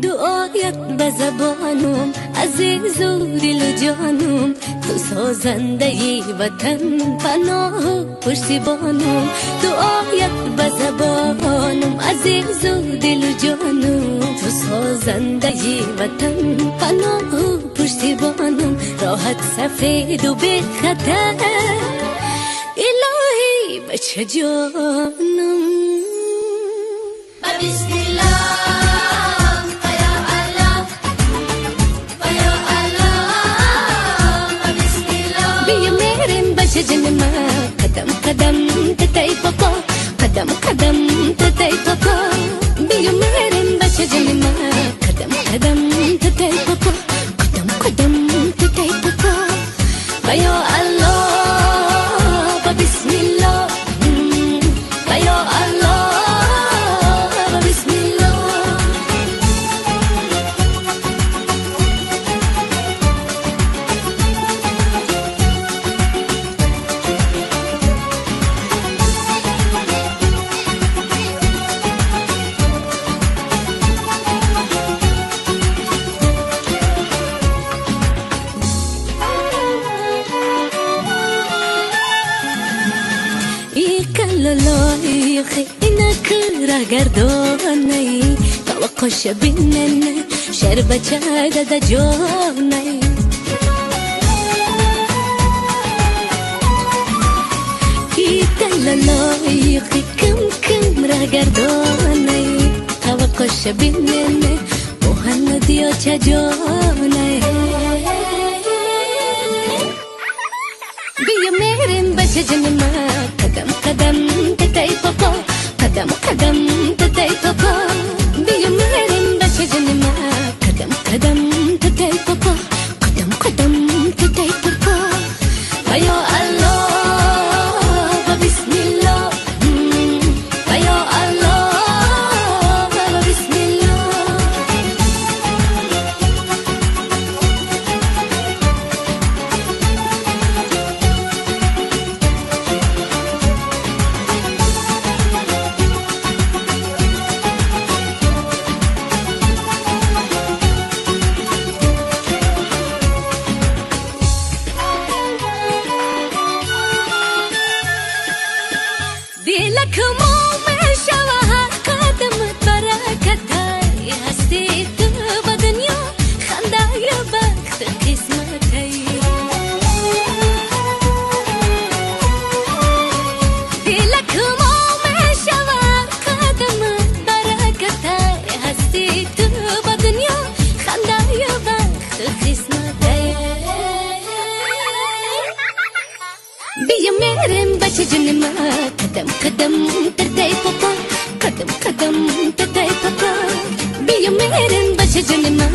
دعایت به زبانم عزیز و دل و جانم، تو سازنده وطن پناه و پشتیبانم. دعایت به زبانم عزیز و دل و جانم، تو سازنده وطن پناه و پشتیبانم. راحت سفید و بی خطر الهی بچه جانم. بسم الله جنما قدم قدم تتای پاپا، قدم قدم تتای پاپا. بیو میرم بچه جنما قدم قدم تتای پاپا، قدم قدم تتای پاپا. بیا الله و بسم الله، بیا الله و بسم الله. لایخی نکر گردانی توقعش بینن شربت عدد جانی. لایخی کم کم را گردانی توقعش بینن مهندی و چجانی. بیا میرم بچه جنما قدم قدم تتای پاپا، قدم قدم تتای پاپا. بیا میرم بچه جنما قدم قدم تتای پاپا، قدم قدم تتای پاپا. بیا الله و بسم الله، بیا الله و بسم الله. دلك مومن شواها قدمت بركتي هستيت بدنيا خندايا بخت قسمتي. دلك مومن شواها قدمت بركتي هستيت بدنيا خندايا بخت قسمتي. بیا میرم بچه جنما قدم قدم تتای پاپا، قدم قدم تتای پاپا. بیا میرم بچه جنما